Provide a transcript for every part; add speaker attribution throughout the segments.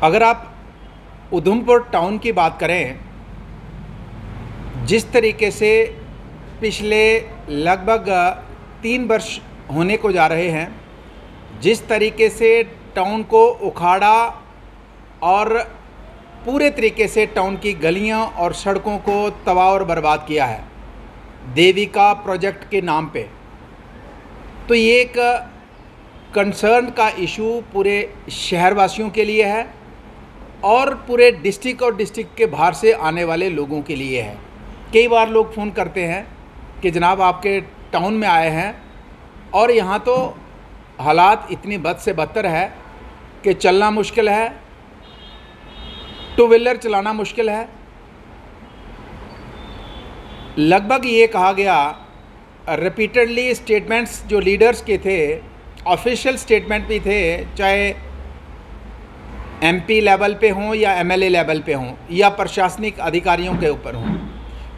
Speaker 1: अगर आप उधमपुर टाउन की बात करें, जिस तरीके से पिछले लगभग 3 वर्ष होने को जा रहे हैं, जिस तरीके से टाउन को उखाड़ा और पूरे तरीके से टाउन की गलियां और सड़कों को तबाह और बर्बाद किया है देविका प्रोजेक्ट के नाम पे, तो ये एक कंसर्न का इशू पूरे शहरवासियों के लिए है और पूरे डिस्ट्रिक्ट और डिस्ट्रिक्ट के बाहर से आने वाले लोगों के लिए है। कई बार लोग फ़ोन करते हैं कि जनाब आपके टाउन में आए हैं और यहाँ तो हालात इतनी बद से बदतर है कि चलना मुश्किल है, टू व्हीलर चलाना मुश्किल है। लगभग ये कहा गया, रिपीटेडली स्टेटमेंट्स जो लीडर्स के थे, ऑफिशियल स्टेटमेंट भी थे, चाहे एमपी लेवल पे हों या एमएलए लेवल पे हों या प्रशासनिक अधिकारियों के ऊपर हों,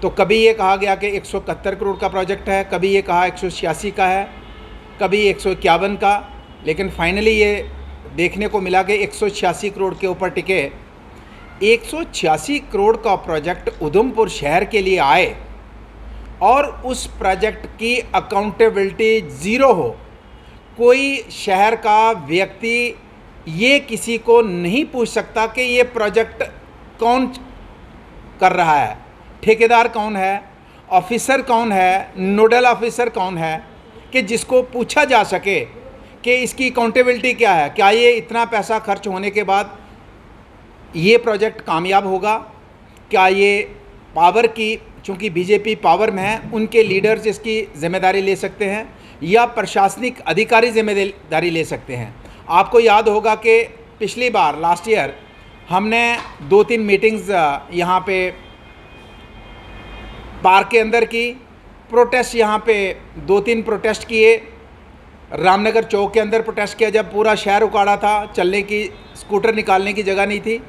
Speaker 1: तो कभी ये कहा गया कि 171 करोड़ का प्रोजेक्ट है, कभी ये कहा 186 का है, कभी 151 का, लेकिन फाइनली ये देखने को मिला कि 186 करोड़ के ऊपर टिके। 186 करोड़ का प्रोजेक्ट उधमपुर शहर के लिए आए और उस प्रोजेक्ट की अकाउंटेबिलिटी ज़ीरो हो। कोई शहर का व्यक्ति ये किसी को नहीं पूछ सकता कि ये प्रोजेक्ट कौन कर रहा है, ठेकेदार कौन है, ऑफिसर कौन है, नोडल ऑफिसर कौन है, कि जिसको पूछा जा सके कि इसकी अकाउंटेबिलिटी क्या है, क्या ये इतना पैसा खर्च होने के बाद ये प्रोजेक्ट कामयाब होगा, क्या ये पावर की, चूँकि बीजेपी पावर में है, उनके लीडर्स इसकी ज़िम्मेदारी ले सकते हैं या प्रशासनिक अधिकारी ज़िम्मेदारी ले सकते हैं। आपको याद होगा कि पिछली बार लास्ट ईयर हमने 2-3 मीटिंग्स यहाँ पे पार्क के अंदर की, प्रोटेस्ट यहाँ पे 2-3 प्रोटेस्ट किए, रामनगर चौक के अंदर प्रोटेस्ट किया जब पूरा शहर उखाड़ा था, चलने की, स्कूटर निकालने की जगह नहीं थी।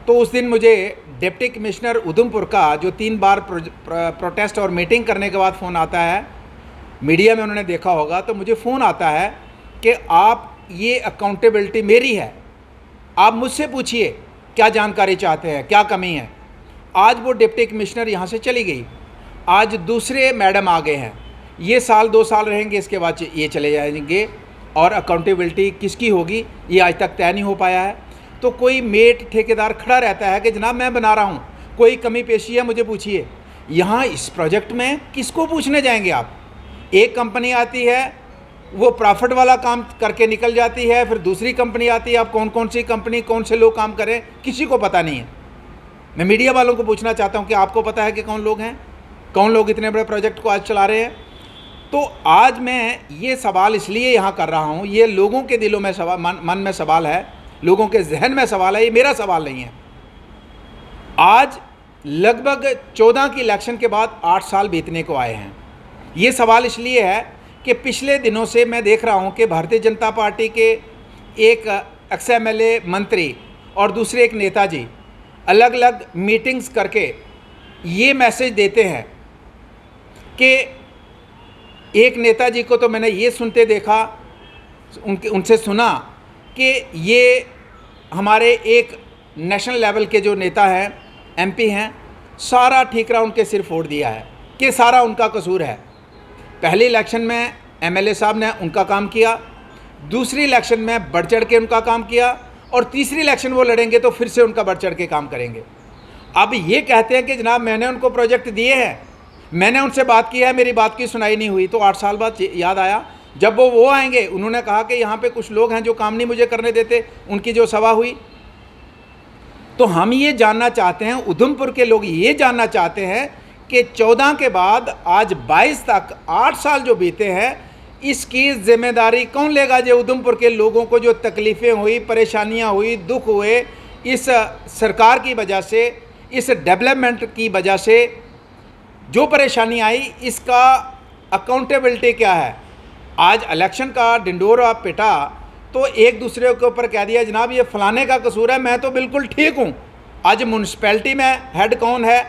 Speaker 1: तो उस दिन मुझे डिप्टी कमिश्नर उधमपुर का, जो 3 बार प्रोटेस्ट और मीटिंग करने के बाद फ़ोन आता है, मीडिया में उन्होंने देखा होगा, तो मुझे फ़ोन आता है कि आप, ये अकाउंटेबिलिटी मेरी है, आप मुझसे पूछिए क्या जानकारी चाहते हैं, क्या कमी है। आज वो डिप्टी कमिश्नर यहाँ से चली गई, आज दूसरे मैडम आ गए हैं, ये साल 2 साल रहेंगे, इसके बाद ये चले जाएंगे और अकाउंटेबिलिटी किसकी होगी ये आज तक तय नहीं हो पाया है। तो कोई मेट ठेकेदार खड़ा रहता है कि जनाब मैं बना रहा हूँ, कोई कमी पेशी है मुझे पूछिए। यहाँ इस प्रोजेक्ट में किसको पूछने जाएंगे आप? एक कंपनी आती है, वो प्रॉफिट वाला काम करके निकल जाती है, फिर दूसरी कंपनी आती है, आप कौन कौन सी कंपनी, कौन से लोग काम करें, किसी को पता नहीं है। मैं मीडिया वालों को पूछना चाहता हूँ कि आपको पता है कि कौन लोग हैं, कौन लोग इतने बड़े प्रोजेक्ट को आज चला रहे हैं? तो आज मैं ये सवाल इसलिए यहाँ कर रहा हूँ, ये लोगों के दिलों में सवाल, मन में सवाल है, लोगों के जहन में सवाल है, ये मेरा सवाल नहीं है। आज लगभग 14 की इलेक्शन के बाद 8 साल बीतने को आए हैं। ये सवाल इसलिए है कि पिछले दिनों से मैं देख रहा हूं कि भारतीय जनता पार्टी के एक एक्स-एमएलए मंत्री और दूसरे एक नेताजी अलग अलग मीटिंग्स करके ये मैसेज देते हैं कि, एक नेताजी को तो मैंने ये सुनते देखा, उनसे सुना कि ये हमारे एक नेशनल लेवल के जो नेता हैं, एमपी हैं, सारा ठीकरा उनके सिर फोड़ दिया है कि सारा उनका कसूर है। पहले इलेक्शन में एमएलए साहब ने उनका काम किया, दूसरी इलेक्शन में बढ़ चढ़ के उनका काम किया, और तीसरी इलेक्शन वो लड़ेंगे तो फिर से उनका बढ़ चढ़ के काम करेंगे। अब ये कहते हैं कि जनाब मैंने उनको प्रोजेक्ट दिए हैं, मैंने उनसे बात की है, मेरी बात की सुनाई नहीं हुई। तो 8 साल बाद याद आया, जब वो आएंगे, उन्होंने कहा कि यहाँ पे कुछ लोग हैं जो काम नहीं मुझे करने देते, उनकी जो सभा हुई। तो हम ये जानना चाहते हैं, उधमपुर के लोग ये जानना चाहते हैं कि 14 के बाद आज 22 तक 8 साल जो बीते हैं, इसकी जिम्मेदारी कौन लेगा? जो उधमपुर के लोगों को जो तकलीफ़ें हुई, परेशानियां हुई, दुख हुए, इस सरकार की वजह से, इस डेवलपमेंट की वजह से जो परेशानी आई, इसका अकाउंटेबिलिटी क्या है? आज इलेक्शन का डिंडोरा पिटा तो एक दूसरे के ऊपर कह दिया जनाब ये फलाने का कसूर है, मैं तो बिल्कुल ठीक हूँ। आज म्यूनसिपैलिटी में हेड कौन है?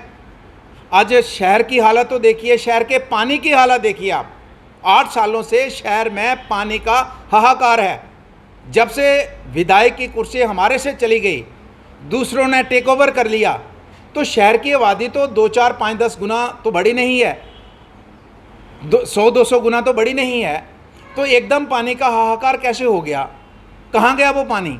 Speaker 1: आज शहर की हालत तो देखिए, शहर के पानी की हालत देखिए आप। 8 सालों से शहर में पानी का हाहाकार है। जब से विधायक की कुर्सी हमारे से चली गई, दूसरों ने टेक ओवर कर लिया, तो शहर की आबादी तो 2, 4, 5, 10 गुना तो बड़ी नहीं है, 100-200 गुना तो बड़ी नहीं है। तो एकदम पानी का हाहाकार कैसे हो गया? कहाँ गया वो पानी?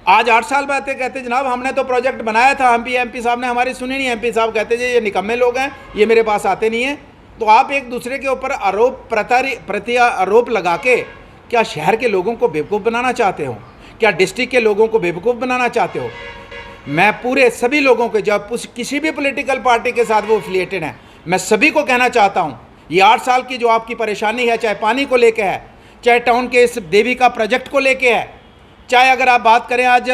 Speaker 1: आज 8 साल बाद कहते जनाब हमने तो प्रोजेक्ट बनाया था, एमपी साहब ने हमारी सुनी नहीं। एमपी साहब कहते जी ये निकम्मे लोग हैं, ये मेरे पास आते नहीं हैं। तो आप एक दूसरे के ऊपर आरोप लगा के क्या शहर के लोगों को बेवकूफ़ बनाना चाहते हो? क्या डिस्ट्रिक्ट के लोगों को बेवकूफ़ बनाना चाहते हो? मैं पूरे सभी लोगों के, जब किसी भी पॉलिटिकल पार्टी के साथ वो एफिलिएटेड हैं, मैं सभी को कहना चाहता हूँ ये 8 साल की जो आपकी परेशानी है, चाहे पानी को लेके है, चाहे टाउन के इस देवी का प्रोजेक्ट को लेके है, चाहे अगर आप बात करें आज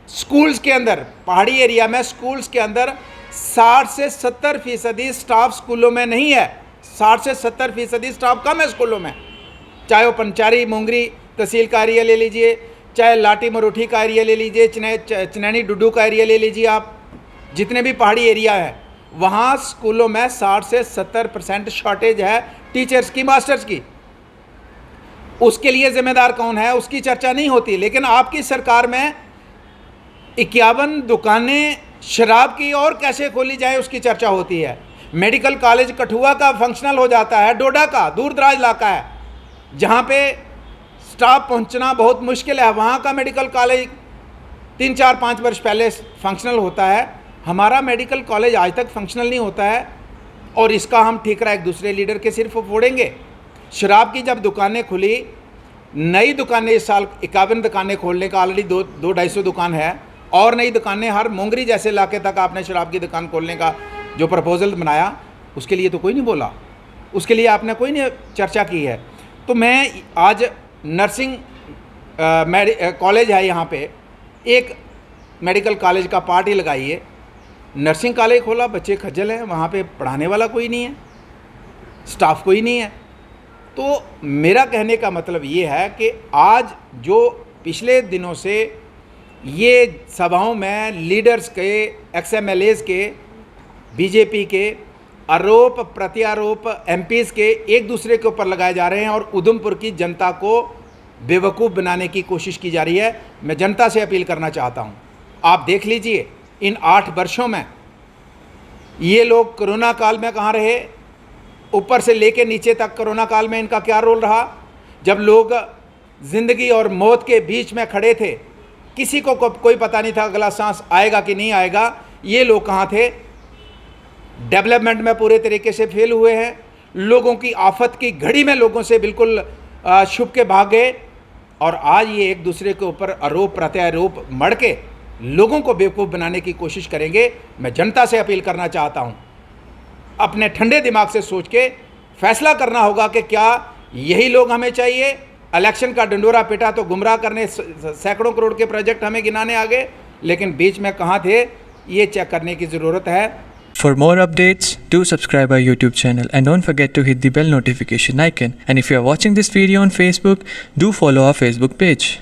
Speaker 1: स्कूल्स के अंदर, पहाड़ी एरिया में स्कूल्स के अंदर 60 से 70% स्टाफ स्कूलों में नहीं है। 60 से 70% स्टाफ कम है स्कूलों में। चाहे वो पंचारी मोंगरी तहसील का एरिया ले लीजिए, चाहे लाटी मरोठी का एरिया ले लीजिए, चनैनी डुडू का एरिया ले लीजिए, आप जितने भी पहाड़ी एरिया है वहाँ स्कूलों में 60 से 70% शॉर्टेज है टीचर्स की, मास्टर्स की। उसके लिए जिम्मेदार कौन है उसकी चर्चा नहीं होती। लेकिन आपकी सरकार में 51 दुकानें शराब की और कैसे खोली जाए उसकी चर्चा होती है। मेडिकल कॉलेज कठुआ का फंक्शनल हो जाता है, डोडा का दूर दराज इलाका है जहाँ पे स्टाफ पहुँचना बहुत मुश्किल है, वहाँ का मेडिकल कॉलेज 3, 4, 5 वर्ष पहले फंक्शनल होता है। हमारा मेडिकल कॉलेज आज तक फंक्शनल नहीं होता है और इसका हम ठीकरा एक दूसरे लीडर के सिर्फ फोड़ेंगे। शराब की जब दुकानें खुली, नई दुकानें इस साल 51 दुकानें खोलने का ऑलरेडी 200-250 दुकान है और नई दुकानें हर मोंगरी जैसे इलाके तक आपने शराब की दुकान खोलने का जो प्रपोजल बनाया उसके लिए तो कोई नहीं बोला, उसके लिए आपने कोई नहीं चर्चा की है। तो मैं आज नर्सिंग कॉलेज है यहाँ पे, एक मेडिकल कॉलेज का पार्ट ही लगाइए, नर्सिंग कॉलेज खोला, बच्चे खज्जल हैं, वहाँ पे पढ़ाने वाला कोई नहीं है, स्टाफ कोई नहीं है। तो मेरा कहने का मतलब ये है कि आज जो पिछले दिनों से ये सभाओं में लीडर्स के, XMLAs के, बीजेपी के आरोप प्रत्यारोप MPs के एक दूसरे के ऊपर लगाए जा रहे हैं और उधमपुर की जनता को बेवकूफ़ बनाने की कोशिश की जा रही है। मैं जनता से अपील करना चाहता हूँ, आप देख लीजिए इन 8 वर्षों में ये लोग कोरोना काल में कहाँ रहे, ऊपर से लेके नीचे तक कोरोना काल में इनका क्या रोल रहा। जब लोग ज़िंदगी और मौत के बीच में खड़े थे, किसी को कोई पता नहीं था अगला सांस आएगा कि नहीं आएगा, ये लोग कहाँ थे? डेवलपमेंट में पूरे तरीके से फेल हुए हैं। लोगों की आफत की घड़ी में लोगों से बिल्कुल छुप के भाग गए और आज ये एक दूसरे के ऊपर आरोप प्रत्यारोप मढ़ के लोगों को बेवकूफ़ बनाने की कोशिश करेंगे। मैं जनता से अपील करना चाहता हूँ, अपने ठंडे दिमाग से सोच के फैसला करना होगा कि क्या यही लोग हमें चाहिए। इलेक्शन का डंडोरा पिटा तो गुमराह करने सैकड़ों करोड़ के प्रोजेक्ट हमें गिनाने आ गए, लेकिन बीच में कहाँ थे ये चेक करने की ज़रूरत है।
Speaker 2: For more updates, do subscribe our YouTube channel and don't forget to hit the bell notification icon. And if you are watching this video on Facebook, do follow our Facebook page.